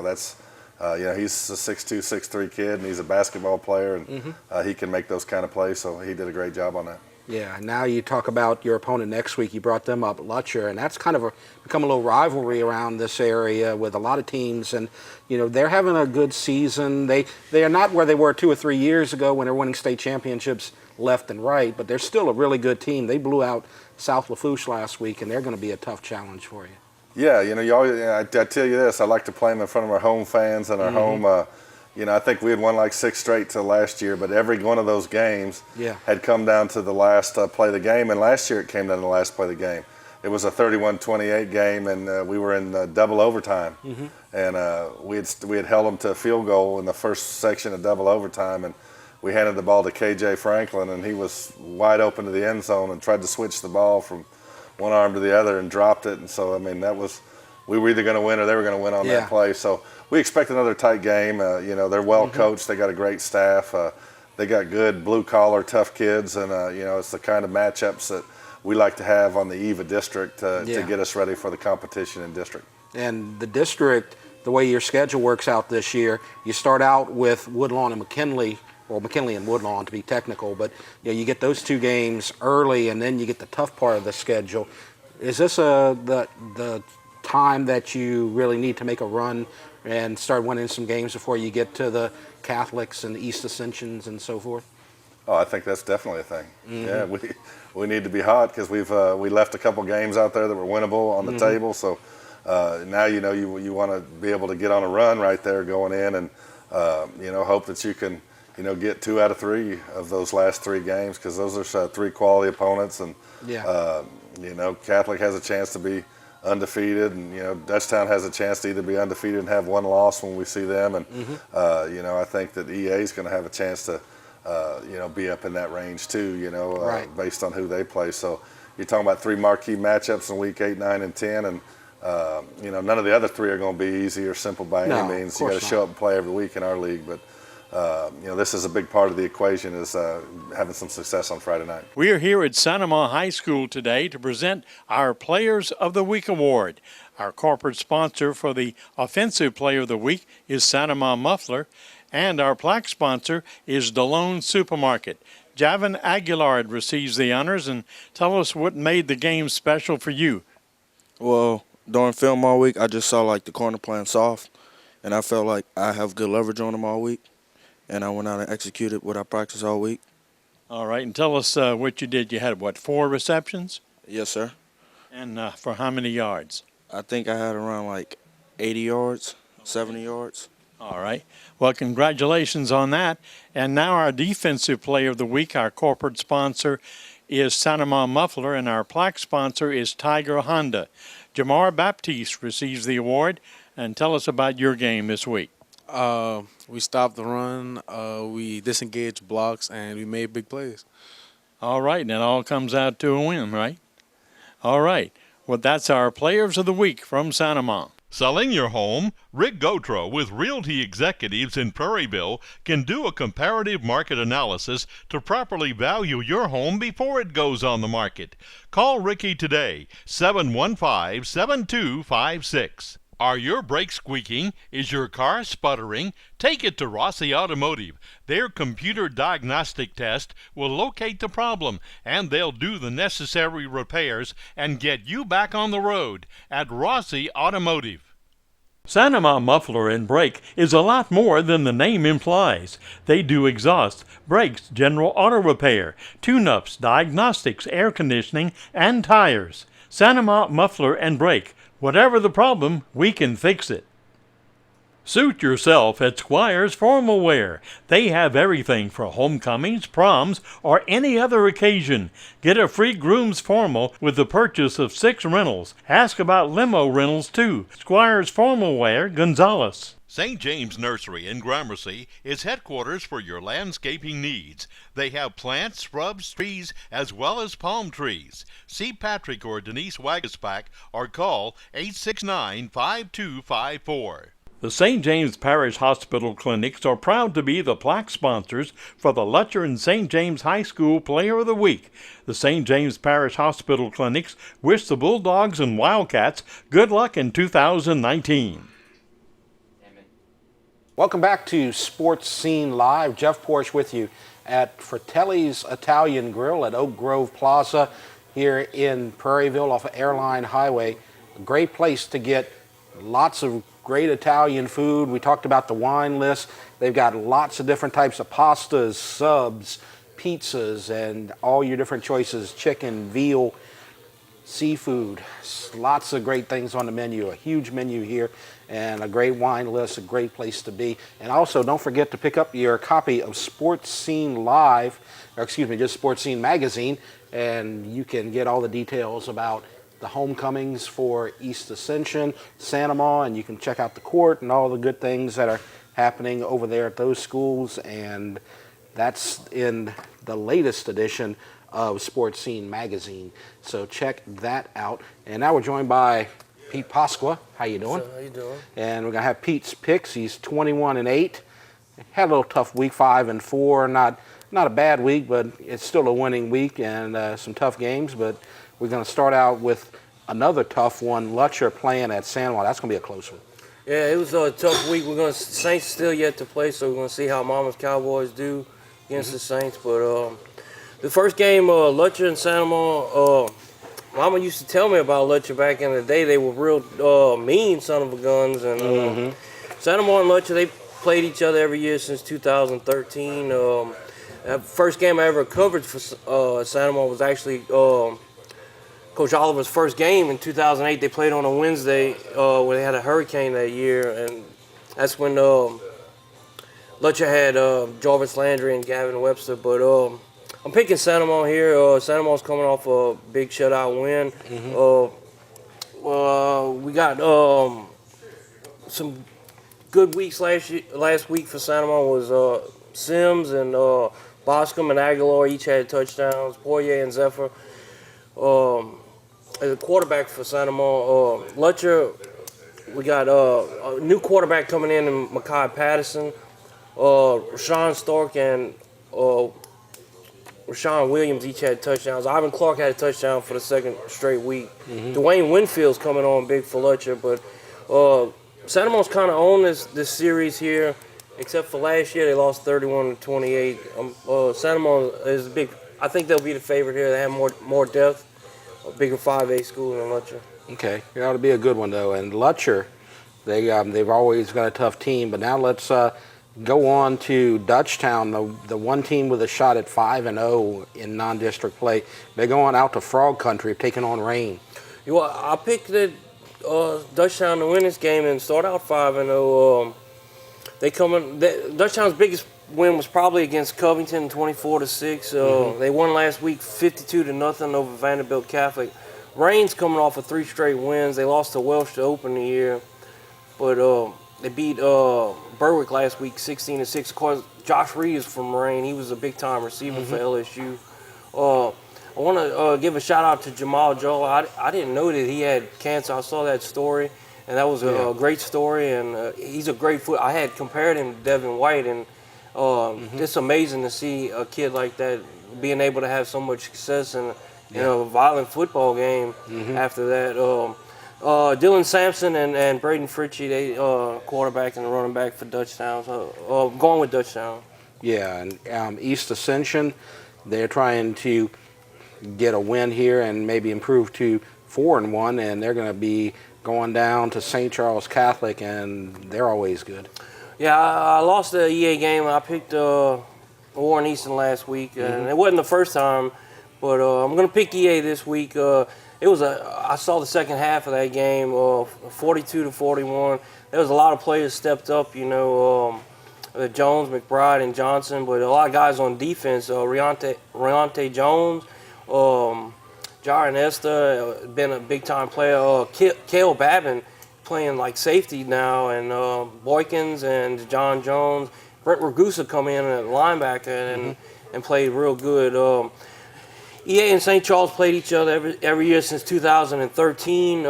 that's he's a 6'2", 6'3" kid, and he's a basketball player, and he can make those kind of plays. So he did a great job on that. Yeah, now you talk about your opponent next week. You brought them up, Lutcher, and that's kind of become a little rivalry around this area with a lot of teams. And, they're having a good season. They are not where they were 2 or 3 years ago when they're winning state championships left and right, but they're still a really good team. They blew out South Lafourche last week, and they're going to be a tough challenge for you. Yeah, I tell you this, I like to play them in front of our home fans and our home I think we had won like 6 straight till last year, but every one of those games had come down to the last play of the game, and last year it came down to the last play of the game. It was a 31-28 game, and we were in double overtime, and we had held them to a field goal in the first section of double overtime, and we handed the ball to KJ Franklin, and he was wide open to the end zone and tried to switch the ball from one arm to the other and dropped it, and so we were either going to win or they were going to win on that play. So we expect another tight game. They're well coached. They got a great staff. They got good blue-collar, tough kids, and it's the kind of matchups that we like to have on the eve of district to get us ready for the competition in district. And the district, the way your schedule works out this year, you start out with Woodlawn and McKinley, or McKinley and Woodlawn to be technical, but you get those 2 games early, and then you get the tough part of the schedule. Is this the time that you really need to make a run and start winning some games before you get to the Catholics and the East Ascensions and so forth? Oh, I think that's definitely a thing. Yeah, we need to be hot because we left a couple games out there that were winnable on the table. So now you want to be able to get on a run right there going in, and hope that you can get 2 out of 3 of those last 3 games because those are 3 quality opponents, and Catholic has a chance to be undefeated, and Dutchtown has a chance to either be undefeated and have 1 loss when we see them, and I think that EA is going to have a chance to be up in that range too, based on who they play. So you're talking about 3 marquee matchups in week 8, 9, and 10, and none of the other 3 are going to be easy or simple by any means. You got to show up and play every week in our league, but this is a big part of the equation, is having some success on Friday night. We are here at Sanoma High School today to present our Players of the Week Award. Our corporate sponsor for the Offensive Player of the Week is Sanoma Muffler, and our plaque sponsor is DeLone Supermarket. Javen Aguilar receives the honors, and tell us what made the game special for you. Well, during film all week, I just saw the corner playing soft, and I felt like I have good leverage on them all week. And I went out and executed what I practiced all week. All right, and tell us what you did. You had, 4 receptions? Yes, sir. And for how many yards? I think I had around 80 yards, 70 yards. All right. Well, congratulations on that. And now our Defensive Player of the Week, our corporate sponsor is Sanoma Muffler, and our plaque sponsor is Tiger Honda. Jamar Baptiste receives the award. And tell us about your game this week. We stopped the run, we disengaged blocks, and we made big plays. All right, and it all comes out to a win, right? All right. Well, that's our Players of the Week from Sanoma. Selling your home? Rick Gotro with Realty Executives in Prairieville can do a comparative market analysis to properly value your home before it goes on the market. Call Ricky today, 715-7256. Are your brakes squeaking? Is your car sputtering? Take it to Rossi Automotive. Their computer diagnostic test will locate the problem, and they'll do the necessary repairs and get you back on the road at Rossi Automotive. Sanama Muffler and Brake is a lot more than the name implies. They do exhaust, brakes, general auto repair, tune-ups, diagnostics, air conditioning, and tires. Sanama Muffler and Brake. Whatever the problem, we can fix it. Suit yourself at Squires Formal Wear. They have everything for homecomings, proms, or any other occasion. Get a free groom's formal with the purchase of 6 rentals. Ask about limo rentals too. Squires Formal Wear, Gonzales. St. James Nursery in Gramercy is headquarters for your landscaping needs. They have plants, shrubs, trees, as well as palm trees. See Patrick or Denise Wagaspack or call 869-5254. The St. James Parish Hospital Clinics are proud to be the plaque sponsors for the Lutcher and St. James High School Player of the Week. The St. James Parish Hospital Clinics wish the Bulldogs and Wildcats good luck in 2019. Welcome back to Sports Scene Live. Jeff Porsche with you at Fratelli's Italian Grill at Oak Grove Plaza here in Prairieville off of Airline Highway. A great place to get lots of great Italian food. We talked about the wine list. They've got lots of different types of pastas, subs, pizzas, and all your different choices, chicken, veal, seafood. Lots of great things on the menu. A huge menu here and a great wine list, a great place to be. And also, don't forget to pick up your copy of Sports Scene Live, or excuse me, just Sports Scene Magazine, and you can get all the details about the homecomings for East Ascension, Sanama, and you can check out the court and all the good things that are happening over there at those schools. And that's in the latest edition of Sports Scene Magazine. So check that out. And now we're joined by Pete Pasqua. How you doing? So, how you doing? And we're gonna have Pete's picks. He's 21-8. Had a little tough week, 5-4. Not a bad week, but it's still a winning week and some tough games. But we're going to start out with another tough one. Lutcher playing at Sanwa. That's going to be a close one. Yeah, it was a tough week. We're going to Saints still yet to play, so we're going to see how Mama's Cowboys do against the Saints. But the first game, Lutcher and Sanama, Mama used to tell me about Lutcher back in the day. They were real mean son of a guns. And Sanama and Lutcher, they played each other every year since 2013. That first game I ever covered for Sanama was actually Coach Oliver's first game in 2008. They played on a Wednesday where they had a hurricane that year, and that's when Lutcher had Jarvis Landry and Gavin Webster. But I'm picking Sanama here. Sanama's coming off a big shutout win. We got some good weeks last week for Sanama. Was Sims and Boscom and Aguilar each had touchdowns. Poirier and Zephyr. As a quarterback for Sanama, Lutcher, we got a new quarterback coming in Makai Patterson. Rashawn Stark and Rashawn Williams each had touchdowns. Ivan Clark had a touchdown for the second straight week. Dwayne Winfield's coming on big for Lutcher, but Sanama's kind of on this series here, except for last year they lost 31-28. Sanama is big. I think they'll be the favorite here. They have more depth. A bigger 5A school than Lutcher. Okay, it ought to be a good one though. And Lutcher, they've always got a tough team. But now let's go on to Dutchtown, the one team with a shot at 5-0 in non-district play. They're going out to Frog Country, taking on Rain. I picked Dutchtown to win this game and start out 5-0. Dutchtown's biggest win was probably against Covington, 24-6. They won last week 52-0 over Vanderbilt Catholic. Rain's coming off of 3 straight wins. They lost to Welsh to open the year, but they beat Berwick last week 16-6. Of course, Josh Reeves from Rain, he was a big-time receiver for LSU. I want to give a shout-out to Jamal Joel. I didn't know that he had cancer. I saw that story. and that was a great story. And he's a great I had compared him to Devin White, and it's amazing to see a kid like that being able to have so much success in a violent football game. After that, Dylan Sampson and Braden Fritchie, they quarterback and running back for Dutchtown. So going with Dutchtown. Yeah, and East Ascension, they're trying to get a win here and maybe improve to 4-1, and they're going to be going down to St. Charles Catholic, and they're always good. Yeah, I lost the EA game. I picked Warren Easton last week, and it wasn't the first time, but I'm going to pick EA this week. I saw the second half of that game, 42-41. There was a lot of players stepped up, Jones, McBride, and Johnson, but a lot of guys on defense. Riante Jones, Jaron Esther, been a big-time player. Cale Babin playing like safety now, and Boykins and John Jones. Brent Ragusa come in at linebacker and played real good. EA and St. Charles played each other every year since 2013.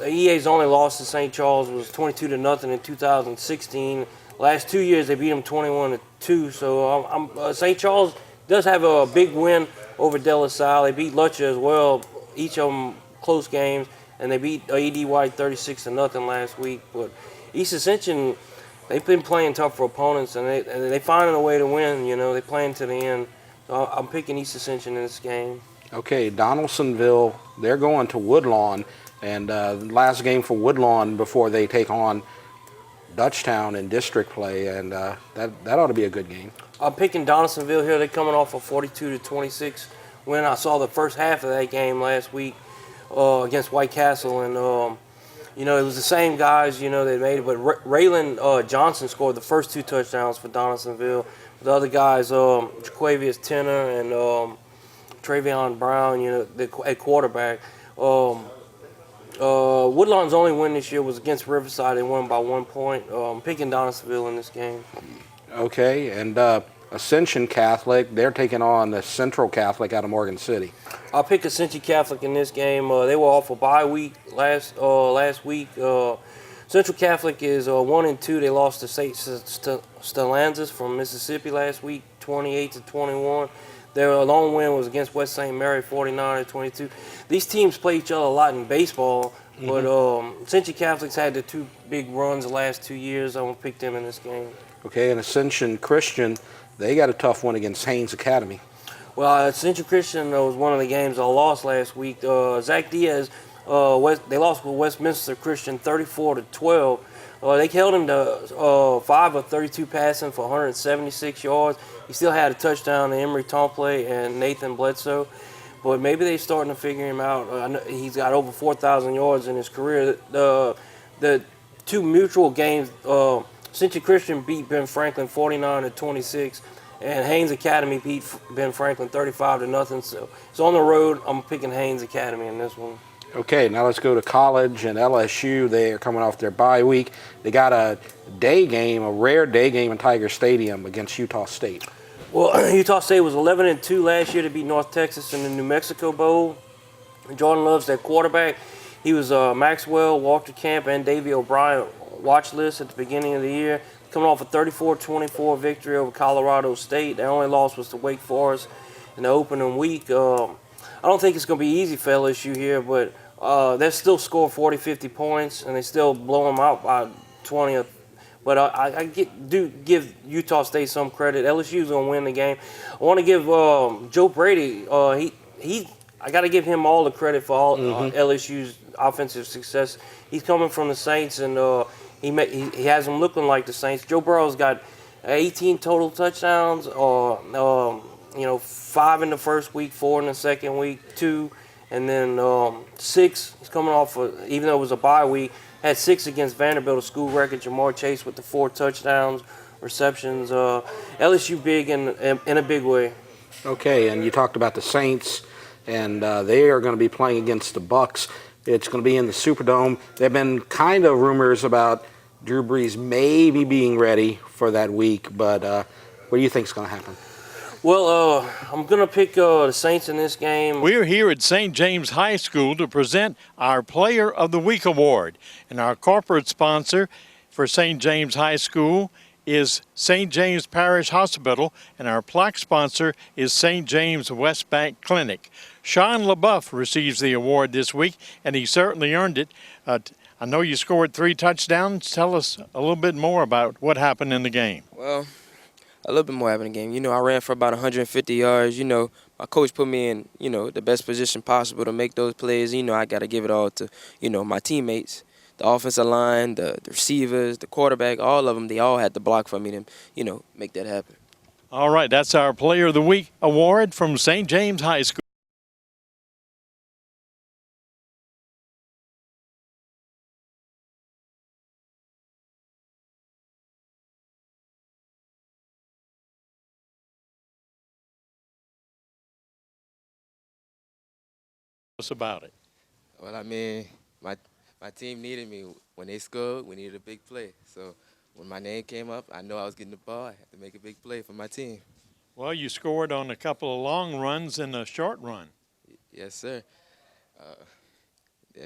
EA's only loss to St. Charles was 22-0 in 2016. Last 2 years they beat them 21-2. So St. Charles does have a big win over De La Salle. They beat Lutcher as well. Each of them close games, and they beat E.D. White 36-0 last week. But East Ascension, they've been playing tough for opponents, and they finding a way to win. They playing to the end. So I'm picking East Ascension in this game. Okay, Donaldsonville, they're going to Woodlawn, and last game for Woodlawn before they take on Dutchtown in district play, and that ought to be a good game. I'm picking Donaldsonville here. They're coming off a 42-26 win. I saw the first half of that game last week against White Castle, and it was the same guys, they made it. But Raylan Johnson scored the first 2 touchdowns for Donaldsonville. The other guys, Jaquavius Tenner and Travion Brown, at quarterback. Woodlawn's only win this year was against Riverside. They won by 1 point. I'm picking Donaldsonville in this game. Okay, and Ascension Catholic, they're taking on the Central Catholic out of Morgan City. I'll pick Ascension Catholic in this game. They were off a bye week last week. Central Catholic is 1-2. They lost to St. Stellanzas from Mississippi last week, 28-21. Their lone win was against West St. Mary, 49-22. These teams play each other a lot in baseball, but Ascension Catholics had the 2 big runs the last 2 years. I'm going to pick them in this game. Okay, and Ascension Christian, they got a tough one against Haynes Academy. Well, Ascension Christian was one of the games I lost last week. Zach Diaz, they lost with Westminster Christian 34-12. They held him to 5 of 32 passing for 176 yards. He still had a touchdown to Emery Tomplay and Nathan Bledsoe. But maybe they're starting to figure him out. He's got over 4,000 yards in his career. The 2 mutual games, Ascension Christian beat Ben Franklin 49-26, and Haynes Academy beat Ben Franklin 35-0. So it's on the road. I'm picking Haynes Academy in this one. Okay, now let's go to college and LSU. They are coming off their bye week. They got a day game, a rare day game in Tiger Stadium against Utah State. Well, Utah State was 11-2 last year to beat North Texas in the New Mexico Bowl. Jordan Love's their quarterback. He was Maxwell, Walter Camp, and Davey O'Brien watch list at the beginning of the year. Coming off a 34-24 victory over Colorado State. Their only loss was to Wake Forest in the opening week. I don't think it's going to be easy for LSU here, but they still score 40, 50 points, and they still blow them out by 20. But I do give Utah State some credit. LSU's going to win the game. I want to give Joe Brady, I got to give him all the credit for all LSU's offensive success. He's coming from the Saints, and he has them looking like the Saints. Joe Burrow's got 18 total touchdowns, 5 in the first week, 4 in the second week, 2, and then 6. He's coming off, even though it was a bye week, had 6 against Vanderbilt, a school record. Jamar Chase with the 4 touchdowns, receptions. LSU big in a big way. Okay, and you talked about the Saints, and they are going to be playing against the Bucks. It's going to be in the Superdome. There have been kind of rumors about Drew Brees maybe being ready for that week, but what do you think is going to happen? Well, I'm going to pick the Saints in this game. We're here at St. James High School to present our Player of the Week award. And our corporate sponsor for St. James High School is St. James Parish Hospital, and our plaque sponsor is St. James West Bank Clinic. Sean LaBeouf receives the award this week, and he certainly earned it. I know you scored 3 touchdowns. Tell us a little bit more about what happened in the game. Well, a little bit more happened in the game. You know, I ran for about 150 yards. You know, my coach put me in, you know, the best position possible to make those plays. You know, I got to give it all to, you know, my teammates. The offensive line, the receivers, the quarterback, all of them, they all had to block for me to, you know, make that happen. All right, that's our Player of the Week award from St. James High School. Us about it. Well, I mean, my team needed me. When they scored, we needed a big play. So when my name came up, I know I was getting the ball. I had to make a big play for my team. Well, you scored on a couple of long runs and a short run. Yes, sir.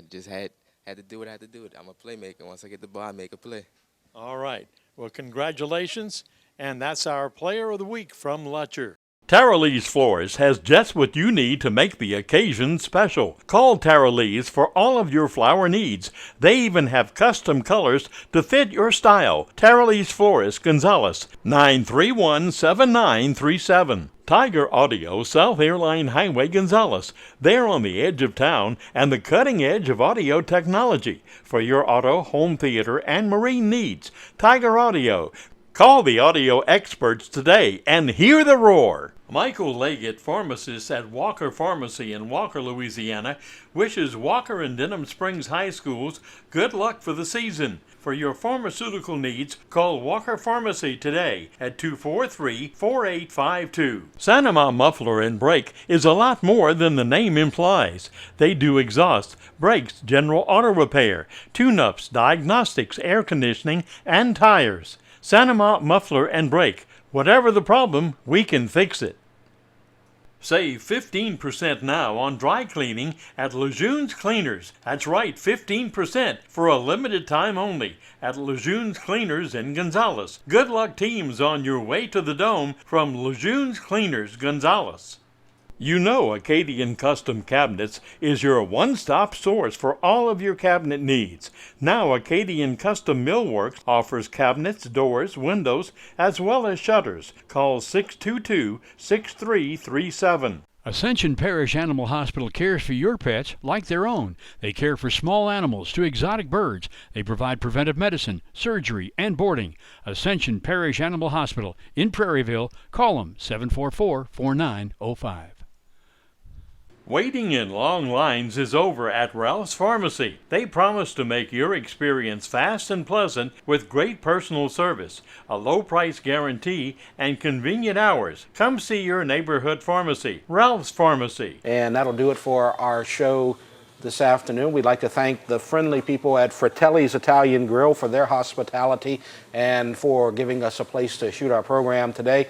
Just had to do what I had to do. I'm a playmaker. Once I get the ball, I make a play. All right. Well, congratulations. And that's our Player of the Week from Lutcher. Tara Lee's Florist has just what you need to make the occasion special. Call Tara Lee's for all of your flower needs. They even have custom colors to fit your style. Tara Lee's Florist, Gonzales, 931-7937. Tiger Audio, South Airline Highway, Gonzales. They're on the edge of town and the cutting edge of audio technology for your auto, home theater, and marine needs. Tiger Audio. Call the audio experts today and hear the roar. Michael Leggett, pharmacist at Walker Pharmacy in Walker, Louisiana, wishes Walker and Denham Springs High Schools good luck for the season. For your pharmaceutical needs, call Walker Pharmacy today at 243-4852. Sanama Muffler and Brake is a lot more than the name implies. They do exhaust, brakes, general auto repair, tune-ups, diagnostics, air conditioning, and tires. Sanama Muffler and Brake. Whatever the problem, we can fix it. Save 15% now on dry cleaning at Lejeune's Cleaners. That's right, 15% for a limited time only at Lejeune's Cleaners in Gonzales. Good luck, teams, on your way to the Dome from Lejeune's Cleaners, Gonzales. You know Acadian Custom Cabinets is your one-stop source for all of your cabinet needs. Now Acadian Custom Millworks offers cabinets, doors, windows, as well as shutters. Call 622-6337. Ascension Parish Animal Hospital cares for your pets like their own. They care for small animals to exotic birds. They provide preventive medicine, surgery, and boarding. Ascension Parish Animal Hospital in Prairieville. Call them 744-4905. Waiting in long lines is over at Ralph's Pharmacy. They promise to make your experience fast and pleasant with great personal service, a low price guarantee, and convenient hours. Come see your neighborhood pharmacy, Ralph's Pharmacy. And that'll do it for our show this afternoon. We'd like to thank the friendly people at Fratelli's Italian Grill for their hospitality and for giving us a place to shoot our program today.